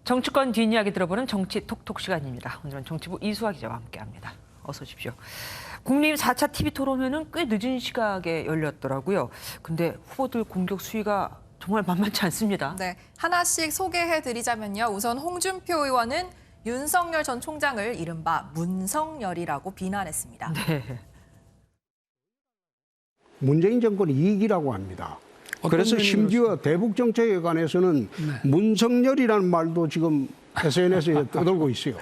정치권 뒷이야기 들어보는 정치 톡톡 시간입니다. 오늘은 정치부 이수아 기자와 함께합니다. 어서 오십시오. 국림 4차 TV 토론회는 꽤 늦은 시각에 열렸더라고요. 근데 후보들 공격 수위가 정말 만만치 않습니다. 네, 하나씩 소개해드리자면요. 우선 홍준표 의원은 윤석열 전 총장을 이른바 문성열이라고 비난했습니다. 네. 문재인 정권 이익이라고 합니다. 그래서 심지어 대북 정책에 관해서는 문성열이라는 말도 지금 SNS에 떠돌고 있어요.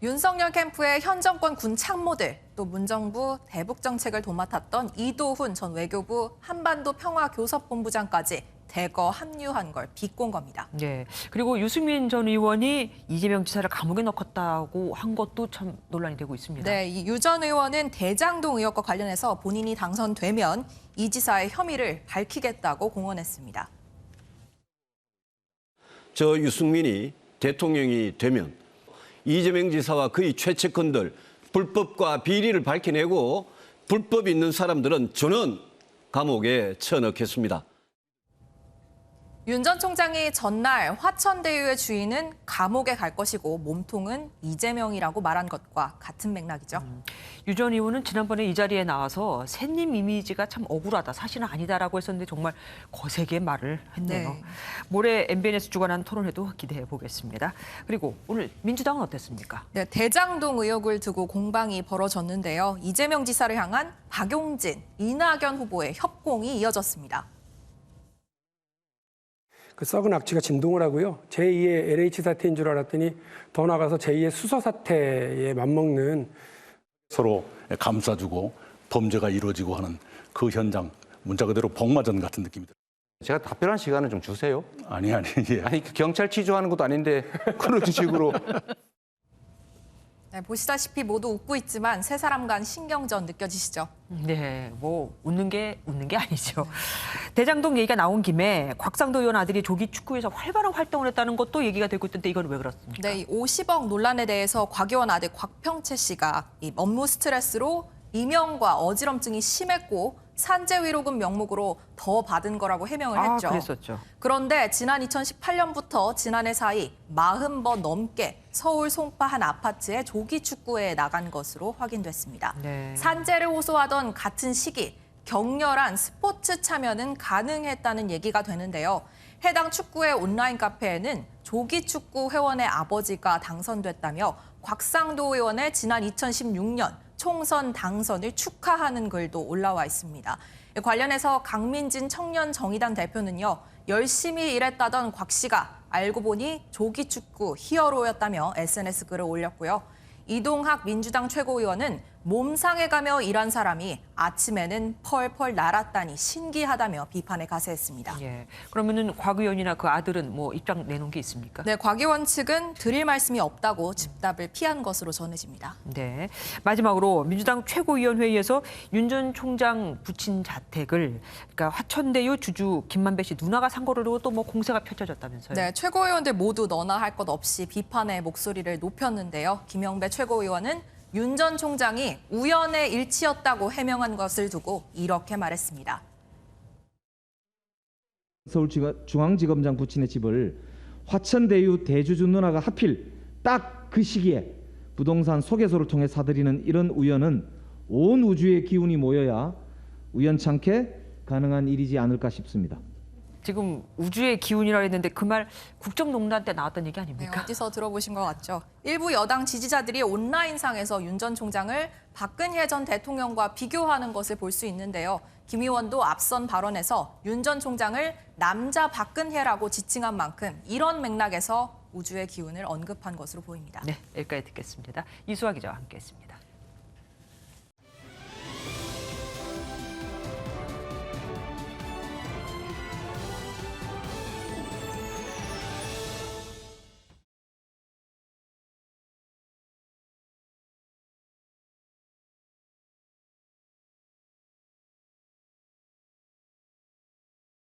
윤석열 캠프의 현 정권 군 참모들, 또 문정부 대북 정책을 도맡았던 이도훈 전 외교부 한반도 평화교섭본부장까지 대거 합류한 걸 비꼰 겁니다. 네. 그리고 유승민 전 의원이 이재명 지사를 감옥에 넣겠다고 한 것도 참 논란이 되고 있습니다. 네, 이 유 전 의원은 대장동 의혹과 관련해서 본인이 당선되면 이 지사의 혐의를 밝히겠다고 공언했습니다. 저 유승민이 대통령이 되면 이재명 지사와 그의 최측근들 불법과 비리를 밝혀내고 불법 있는 사람들은 저는 감옥에 쳐넣겠습니다. 윤 전 총장이 전날 화천대유의 주인은 감옥에 갈 것이고 몸통은 이재명이라고 말한 것과 같은 맥락이죠. 유 전 의원은 지난번에 이 자리에 나와서 새님 이미지가 참 억울하다, 사실은 아니다라고 했었는데 정말 거세게 말을 했네요. 네. 모레 MBN에서 주관하는 토론회도 기대해 보겠습니다. 그리고 오늘 민주당은 어땠습니까? 네, 대장동 의혹을 두고 공방이 벌어졌는데요. 이재명 지사를 향한 박용진, 이낙연 후보의 협공이 이어졌습니다. 그 썩은 악취가 진동을 하고요. 제2의 LH 사태인 줄 알았더니 더 나아가서 제2의 수소 사태에 맞먹는 서로 감싸주고 범죄가 이루어지고 하는 그 현장, 문자 그대로 복마전 같은 느낌이 들어요. 제가 답변할 시간을 좀 주세요. 예. 아니 경찰 취조하는 것도 아닌데 그런 식으로. 네, 보시다시피 모두 웃고 있지만 세 사람 간 신경전 느껴지시죠? 네, 뭐 웃는 게 아니죠. 대장동 얘기가 나온 김에 곽상도 의원 아들이 조기 축구에서 활발한 활동을 했다는 것도 얘기가 되고 있던데 이건 왜 그렇습니까? 네, 이 50억 논란에 대해서 곽 의원 아들 곽평채 씨가 이 업무 스트레스로 이명과 어지럼증이 심했고 산재위로금 명목으로 더 받은 거라고 해명을 했죠. 그랬었죠. 그런데 지난 2018년부터 지난해 사이 40번 넘게 서울 송파 한 아파트에 조기 축구에 나간 것으로 확인됐습니다. 네. 산재를 호소하던 같은 시기 격렬한 스포츠 참여는 가능했다는 얘기가 되는데요. 해당 축구의 온라인 카페에는 조기 축구 회원의 아버지가 당선됐다며 곽상도 의원의 지난 2016년 총선 당선을 축하하는 글도 올라와 있습니다. 관련해서 강민진 청년정의당 대표는요. 열심히 일했다던 곽 씨가 알고 보니 조기 축구 히어로였다며 SNS 글을 올렸고요. 이동학 민주당 최고위원은 몸상해가며 일한 사람이 아침에는 펄펄 날았다니 신기하다며 비판에 가세했습니다. 예. 그러면은 곽 의원이나 그 아들은 뭐 입장 내놓은 게 있습니까? 네, 곽 의원 측은 드릴 말씀이 없다고 집답을 피한 것으로 전해집니다. 네. 마지막으로 민주당 최고위원회의에서 윤 전 총장 부친 자택을 그러니까 화천대유 주주 김만배 씨 누나가 산 거로 또 뭐 공세가 펼쳐졌다면서요? 네, 최고위원들 모두 너나 할 것 없이 비판의 목소리를 높였는데요. 김영배 최고위원은 윤 전 총장이 우연의 일치였다고 해명한 것을 두고 이렇게 말했습니다. 서울중앙지검장 부친의 집을 화천대유 대주주 누나가 하필 딱 그 시기에 부동산 소개소를 통해 사들이는 이런 우연은 온 우주의 기운이 모여야 우연찮게 가능한 일이지 않을까 싶습니다. 지금 우주의 기운이라 했는데 그 말 국정농단 때 나왔던 얘기 네, 아닙니까? 어디서 들어보신 것 같죠? 일부 여당 지지자들이 온라인상에서 윤 전 총장을 박근혜 전 대통령과 비교하는 것을 볼 수 있는데요. 김 의원도 앞선 발언에서 윤 전 총장을 남자 박근혜라고 지칭한 만큼 이런 맥락에서 우주의 기운을 언급한 것으로 보입니다. 네, 여기까지 듣겠습니다. 이수아 기자와 함께했습니다.